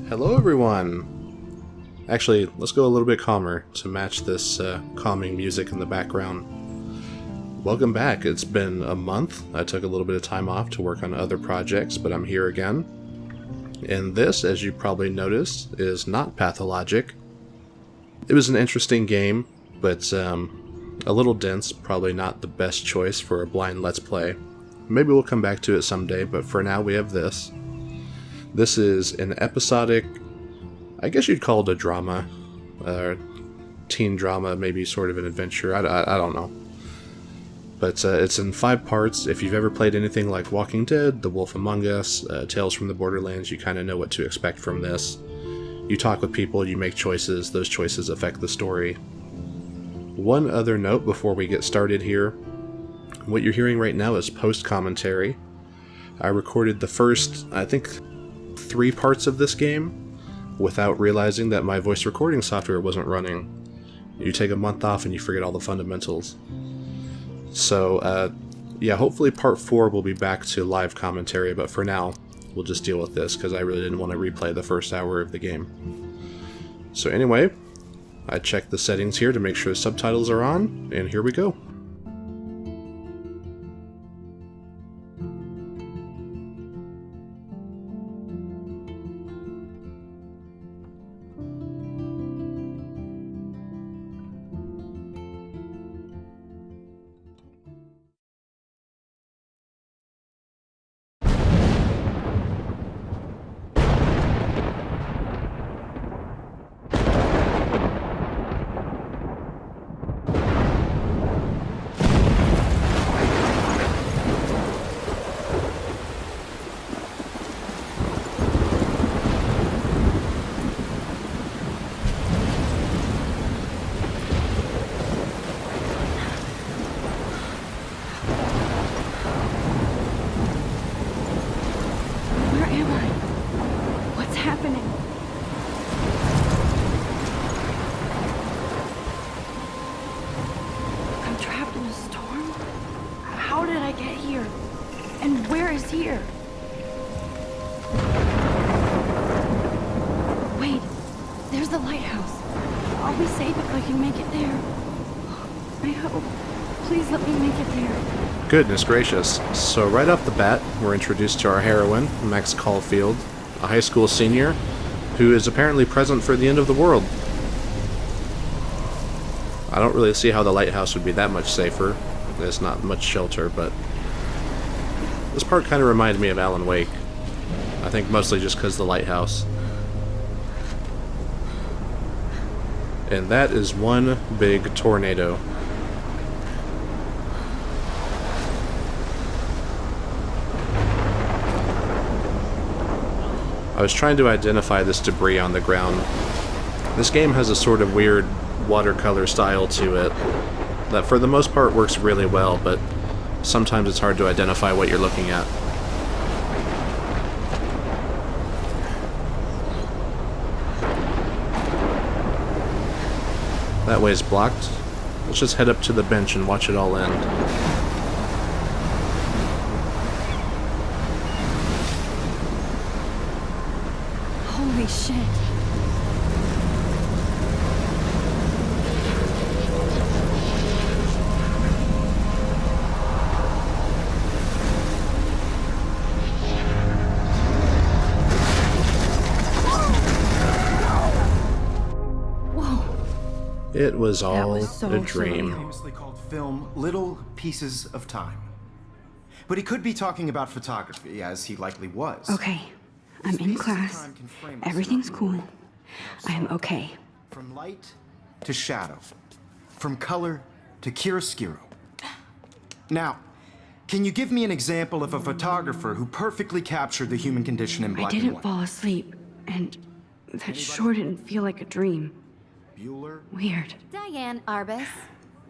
Hello everyone! Actually, let's go a little bit calmer to match this calming music in the background. Welcome back. It's been a month. I took a little bit of time off to work on other projects, but I'm here again. And this, as you probably noticed, is not pathologic. It was an interesting game, but a little dense, probably not the best choice for a blind Let's Play. Maybe we'll come back to it someday, but for now we have this. This is an episodic, I guess you'd call it a drama, teen drama, maybe sort of an adventure, I don't know. But it's in 5 parts. If you've ever played anything like Walking Dead, The Wolf Among Us, Tales from the Borderlands, you kind of know what to expect from this. You talk with people, you make choices, those choices affect the story. One other note before we get started here. What you're hearing right now is post-commentary. I recorded the first, I think, 3 parts of this game without realizing that my voice recording software wasn't running. You take a month off and you forget all the fundamentals. So, yeah, hopefully part 4 will be back to live commentary, but for now, we'll just deal with this because I really didn't want to replay the first hour of the game. So anyway, I checked the settings here to make sure the subtitles are on, and here we go. How did I get here? And where is here? Wait, there's the lighthouse. I'll be safe if I can make it there. I hope. Please let me make it there. Goodness gracious. So right off the bat, we're introduced to our heroine, Max Caulfield, a high school senior, who is apparently present for the end of the world. I don't really see how the lighthouse would be that much safer. There's not much shelter, but this part kind of reminded me of Alan Wake. I think mostly just because of the lighthouse. And that is one big tornado. I was trying to identify this debris on the ground. This game has a sort of weird watercolor style to it that for the most part works really well, but sometimes it's hard to identify what you're looking at. That way is blocked. Let's just head up to the bench and watch it all end. Holy shit. It was all so a dream. Famously called film Little Pieces of Time. But he could be talking about photography, as he likely was. Okay, I'm in class. Everything's cool. I am okay. From light to shadow. From color to chiaroscuro. Now, can you give me an example of a photographer who perfectly captured the human condition in black and I didn't white? fall asleep, and that sure didn't feel like a dream. Bueller? Weird. Diane Arbus.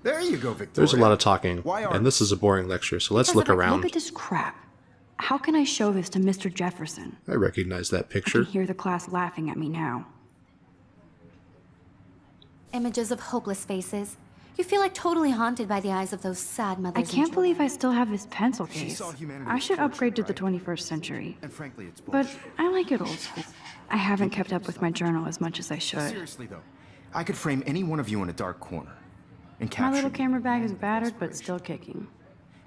There you go, Victoria. There's a lot of talking, Why and this is a boring lecture, so let's look around. Look at this crap. How can I show this to Mr. Jefferson? I recognize that I picture. can hear the class laughing at me now. Images of hopeless faces, You feel like totally haunted by the eyes of those sad mothers. I and can't believe I children. still have this pencil She case. saw humanity I as should torture, upgrade to the right? 21st century. And frankly, it's But bullshit. I like it old school. I haven't kept up with my journal as much as I should. Seriously though, I could frame any one of you in a dark corner and My capture little you camera bag is with battered, but inspiration. still kicking.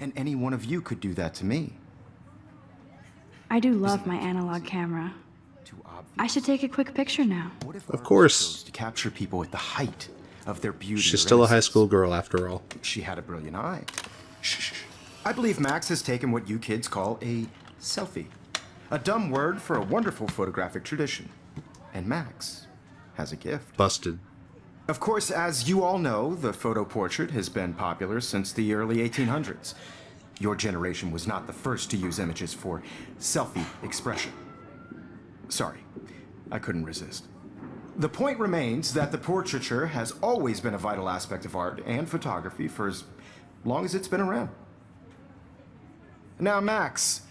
And any one of you could do that to me. I do love my analog camera. Too obvious. I should take a quick picture now. What if Of art course. chose to capture people at the height of their beauty? She's or still a high innocence? school girl after all. She had a brilliant eye. Shh. I believe Max has taken what you kids call a selfie. A dumb word for a wonderful photographic tradition. And Max has a gift. Busted. Of course, as you all know, the photo portrait has been popular since the early 1800s. Your generation was not the first to use images for selfie expression. Sorry, I couldn't resist. The point remains that the portraiture has always been a vital aspect of art and photography for as long as it's been around. Now, Max,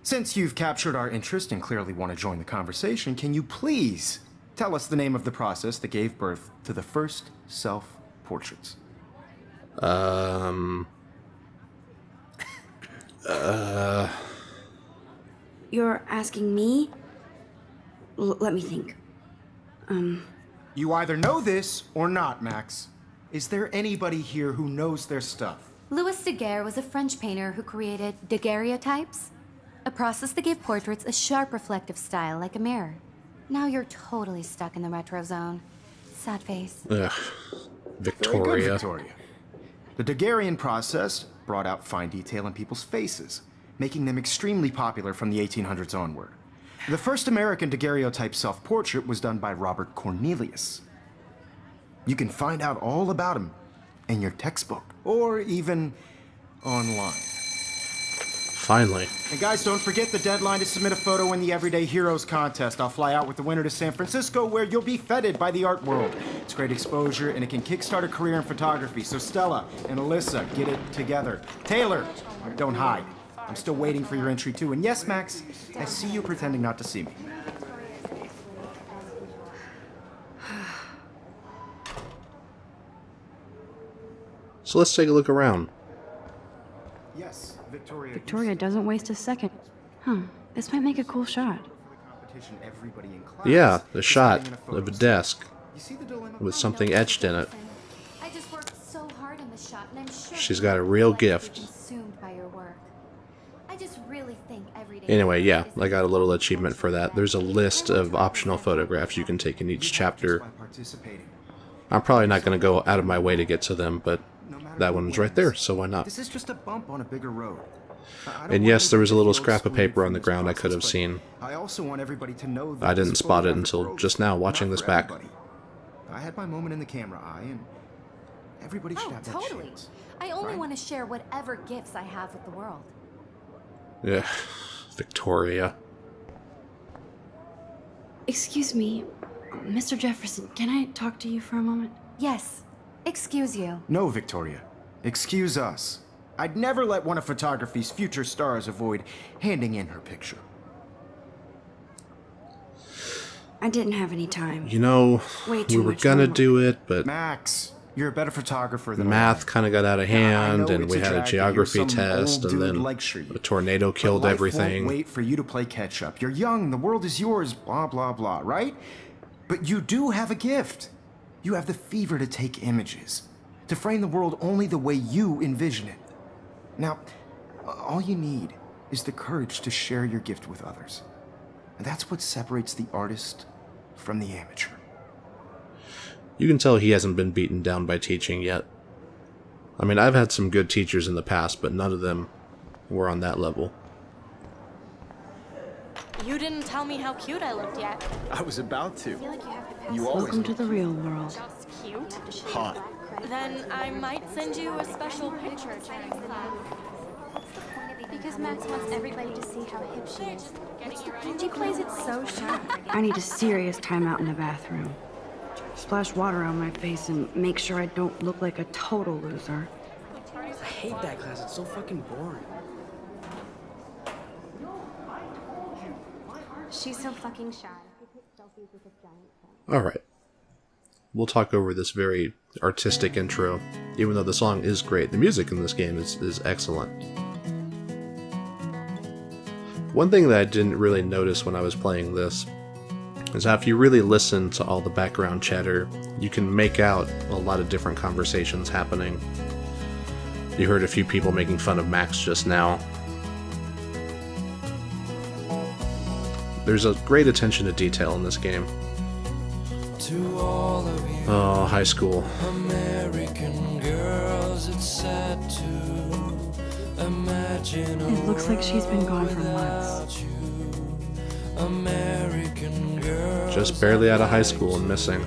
since you've captured our interest and clearly want to join the conversation, can you please tell us the name of the process that gave birth to the first self-portraits? You're asking me? Let me think. You either know this or not, Max. Is there anybody here who knows their stuff? Louis Daguerre was a French painter who created daguerreotypes, a process that gave portraits a sharp reflective style like a mirror. Now you're totally stuck in the retro zone. Sad face. Ugh. Very good, Victoria. Victoria. The Daguerrean process brought out fine detail in people's faces, making them extremely popular from the 1800s onward. The first American daguerreotype self-portrait was done by Robert Cornelius. You can find out all about him in your textbook, or even online. Finally. And guys, don't forget the deadline to submit a photo in the Everyday Heroes contest. I'll fly out with the winner to San Francisco, where you'll be feted by the art world. It's great exposure, and it can kickstart a career in photography. So Stella and Alyssa, get it together. Taylor, don't hide. I'm still waiting for your entry too. And yes, Max, I see you pretending not to see me. So let's take a look around. Yes, Victoria. Victoria doesn't waste a second. Huh, this might make a cool shot. Competition, everybody in class Yeah, the is shot getting in a photo of a desk You see the dilemma? with something etched in it. I just worked so hard on the shot, and I'm sure She's got a real you'll be gift. consumed by your work. I just really think everyday Anyway, yeah, is I got a little achievement for that. There's a list of optional photographs you can take in each chapter. Just by participating. I'm probably not going to go out of my way to get to them, but No matter that who one's right there, wins, so why not? This is just a bump on a bigger road. I don't And want yes, there was a anybody little to feel scrap of excluded paper on from the this ground I could have process, seen. but I also want everybody to know that I didn't this spot it photographic until world just is now not watching this for back. everybody. I had my moment in the camera eye, and everybody should Oh, have that totally. chance. I only right? want to share whatever gifts I have with the world. Yeah, Victoria. Excuse me, Mr. Jefferson, can I talk to you for a moment? Yes. Excuse you. No, Victoria. Excuse us. I'd never let one of photography's future stars avoid handing in her picture. I didn't have any time. You know, Way we too were much gonna homework. do it, but Max, you're a better photographer than math kind of got out of hand, I know and it's we a had a drag that you're geography some test, old and dude then lecture you. a tornado But killed life everything. Won't wait for you to play catch up. You're young, the world is yours, blah blah blah, right? But you do have a gift. You have the fever to take images, to frame the world only the way you envision it. Now, all you need is the courage to share your gift with others. And that's what separates the artist from the amateur. You can tell he hasn't been beaten down by teaching yet. I mean, I've had some good teachers in the past, but none of them were on that level. You didn't tell me how cute I looked yet. I was about to. feel like you have to pass You always Welcome to the real world. Just cute. hot. Then I might send you a special picture. Because Max wants everybody to see how hip she is. She plays it so sharp. I need a serious timeout in the bathroom. Splash water on my face and make sure I don't look like a total loser. I hate that class. It's so fucking boring. She's so fucking shy. Alright. we'll talk over this very artistic intro, even though the song is great. The music in this game is excellent. One thing that I didn't really notice when I was playing this is how if you really listen to all the background chatter, you can make out a lot of different conversations happening. You heard a few people making fun of Max just now. There's a great attention to detail in this game. Oh, high school. American girls, it's sad to imagine. It looks like she's been gone for months. American girls, Just barely out of high school and missing.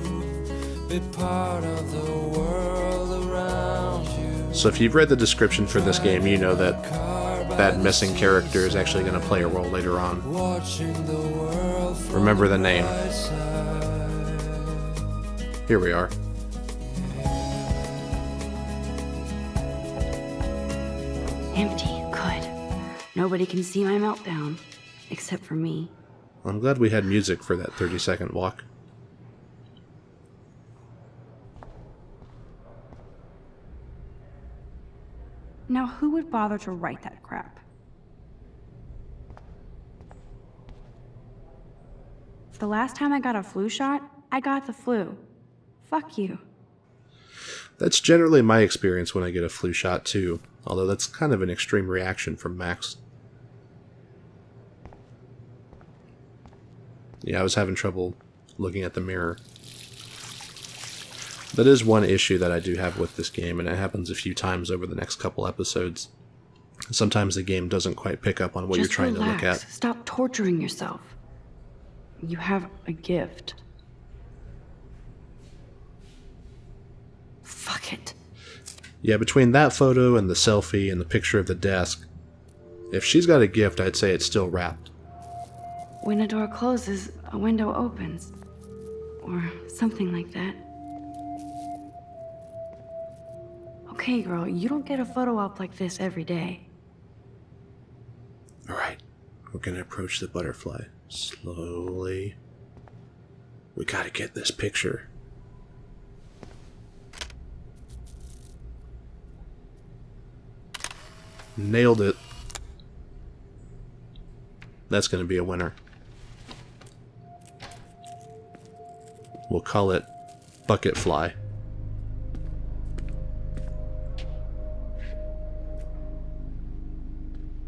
be part of the world around you. So if you've read the description for this game, you know that that missing character is actually going to play a role later on. Watching the world from Remember the name. my side. Here we are. Empty. Good. Nobody can see my meltdown. Except for me. I'm glad we had music for that 30-second walk. Now who would bother to write that crap? The last time I got a flu shot, I got the flu. Fuck you. That's generally my experience when I get a flu shot too, although that's kind of an extreme reaction from Max. Yeah, I was having trouble looking at the mirror. That is one issue that I do have with this game, and it happens a few times over the next couple episodes. Sometimes the game doesn't quite pick up on what you're trying to look at. Stop torturing yourself. You have a gift. Fuck it. Yeah, between that photo and the selfie and the picture of the desk, if she's got a gift, I'd say it's still wrapped. When a door closes, a window opens. Or something like that. Okay, girl, you don't get a photo op like this every day. Alright, we're gonna approach the butterfly. Slowly. We gotta get this picture. Nailed it. That's gonna be a winner. We'll call it Bucket Fly.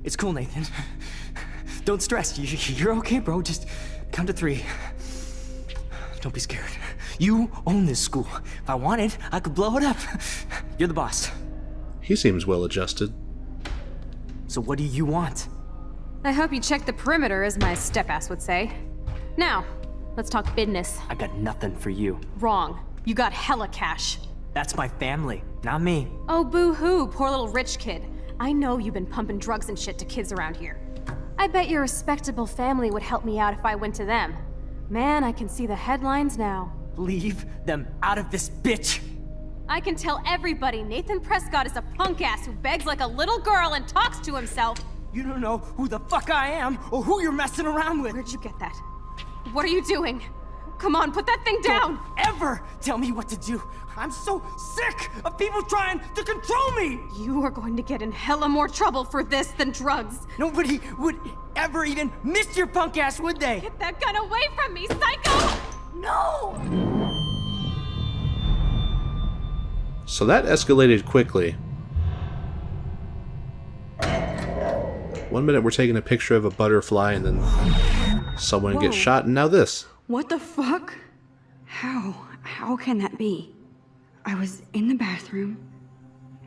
It's cool, Nathan. Don't stress. You're okay, bro. Just count to 3. Don't be scared. You own this school. If I wanted, I could blow it up. You're the boss. He seems well adjusted. So what do you want? I hope you checked the perimeter, as my step-ass would say. Now, let's talk business. I got nothing for you. Wrong. You got hella cash. That's my family, not me. Oh, boo-hoo, poor little rich kid. I know you've been pumping drugs and shit to kids around here. I bet your respectable family would help me out if I went to them. Man, I can see the headlines now. Leave them out of this bitch! I can tell everybody Nathan Prescott is a punk ass who begs like a little girl and talks to himself. You don't know who the fuck I am or who you're messing around with. Where'd you get that? What are you doing? Come on, put that thing down! Don't ever tell me what to do. I'm so sick of people trying to control me! You are going to get in hella more trouble for this than drugs. Nobody would ever even miss your punk ass, would they? Get that gun away from me, psycho! No! So that escalated quickly. 1 minute we're taking a picture of a butterfly and then someone gets shot, and now this. What the fuck? How can that be? I was in the bathroom.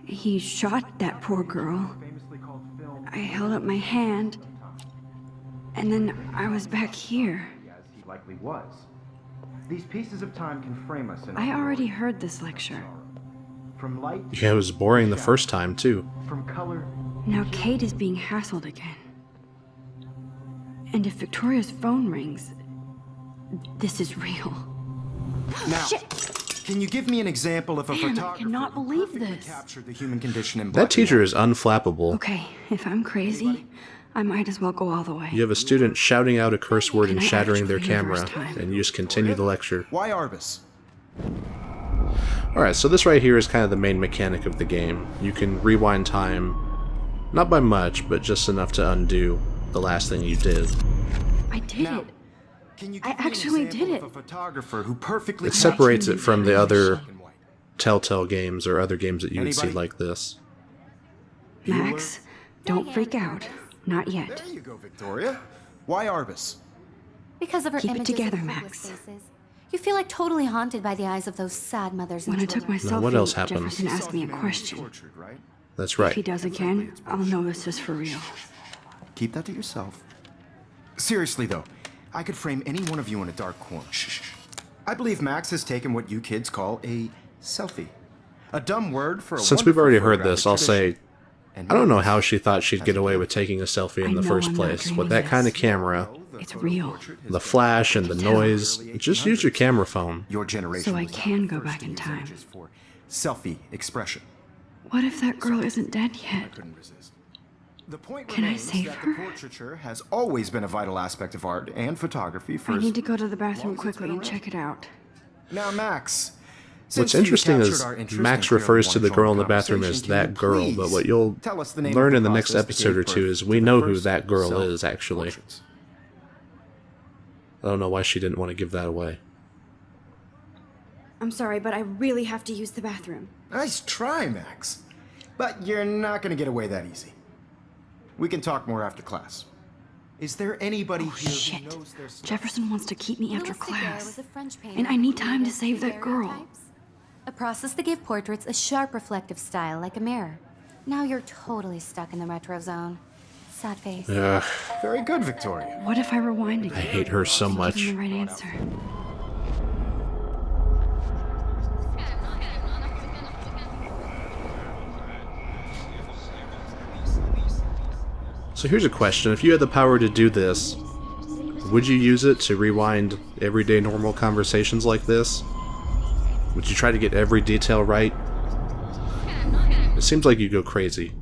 He shot that poor girl. I held up my hand. And then I was back here. As he likely was. These pieces of time can frame us in I already heard this lecture. from light Yeah, it was boring the first time too. from color. Now Kate is being hassled again. And if Victoria's phone rings, this is real. Now, can you give me an example of a Man, I photographer cannot who believe perfectly this. captured the human condition in That black teacher and is unflappable. Okay, if I'm crazy, I might as well go all the way. You have a student shouting out a curse word and Can I shattering their actually hear the camera, first time? and you just continue the lecture. white. Why Arbus? Alright, so this right here is kind of the main mechanic of the game. You can rewind time, not by much, but just enough to undo the last thing you did. I did Now, it. can you I give me an actually example did of it. a photographer who perfectly It separates it captured from the other black and white? Telltale games or other games that you would see Anybody? like this. Max, don't freak out. Not yet. There you go, Victoria. Why Arbus? Because of her Keep it images together, of hopeless Max. faces. You feel like totally haunted by the eyes of those sad mothers and When I took my children. Now, what selfie, else happened? Jefferson asked me a Saw humanity question. tortured, right? That's If he right. does again, I'll know this is for real. Keep that to yourself. Seriously, though, I could frame any one of you in a dark corner. I believe Max has taken what you kids call a selfie. A dumb word for a Since we've wonderful already heard this, photographic I'll say, tradition. And I don't know Max how she thought she'd has get away been- with taking a selfie in I the know first I'm not place. dreaming With that this. kind of camera, It's real. the flash and the noise, just use your camera phone. Your generation So I was not can the go first back to in use time. images for selfie expression. What if that girl isn't dead yet? Couldn't resist. The point Can I remains save that her? the portraiture has always been a vital aspect of art and photography for I as need to go to the long bathroom as it's quickly been and around. check it out. Now, Max. What's since you've interesting captured is our interest Max and clearly refers to want the join girl in the bathroom conversation, as can that you girl, but please what you'll tell us the name learn of in the the next process that episode or gave two birth is to we the know who first that girl is, actually. self-portraits? I don't know why she didn't want to give that away. I'm sorry, but I really have to use the bathroom. Nice try, Max. But you're not going to get away that easy. We can talk more after class. Is there anybody Oh, here shit. who knows their stuff? Jefferson wants to keep me after Louis Daguerre class. was a French painter And I who need time to created save that girl. daguerreotypes, a process that gave portraits a sharp reflective style like a mirror. Now you're totally stuck in the retro zone. Sad face. Ugh, Very good, Victoria. What if I rewind again? I hate her so Give much. him the right answer. So here's a question. If you had the power to do this, would you use it to rewind everyday normal conversations like this? Would you try to get every detail right? It seems like you go crazy.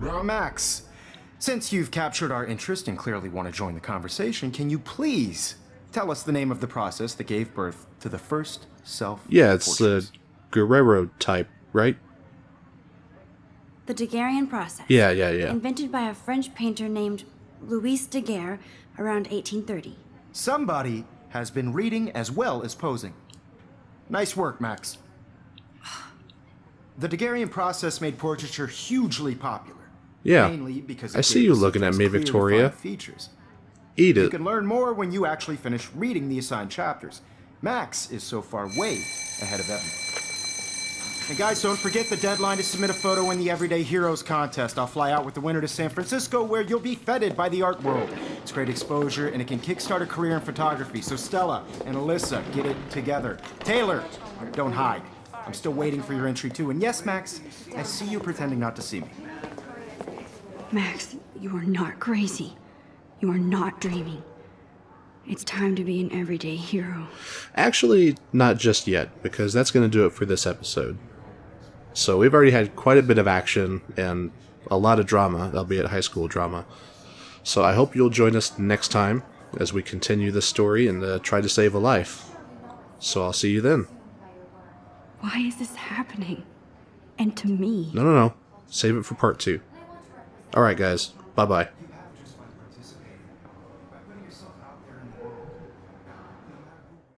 Well, Max, since you've captured our interest and clearly want to join the conversation, can you please tell us the name of the process that gave birth to the first self? Yeah, it's the Guerrero type, right? The Daguerrean process. Yeah. Invented by a French painter named Louis Daguerre around 1830. Somebody has been reading as well as posing. Nice work, Max. The Daguerrean process made portraiture hugely popular. Yeah. Mainly because I it see gave you us looking at such me, clear, Victoria. defined features. Eat You it. can learn more when you actually finish reading the assigned chapters. Max is so far way ahead of everyone. And guys, don't forget the deadline to submit a photo in the Everyday Heroes contest. I'll fly out with the winner to San Francisco, where you'll be feted by the art world. It's great exposure, and it can kickstart a career in photography. So Stella and Alyssa, get it together. Taylor, don't hide. I'm still waiting for your entry too. And yes, Max, I see you pretending not to see me. Max, you are not crazy. You are not dreaming. It's time to be an everyday hero. Actually, not just yet, because that's going to do it for this episode. So we've already had quite a bit of action and a lot of drama, albeit high school drama. So I hope you'll join us next time as we continue this story and try to save a life. So I'll see you then. Why is this happening? And to me? No. Save it for part 2. Alright guys, bye-bye.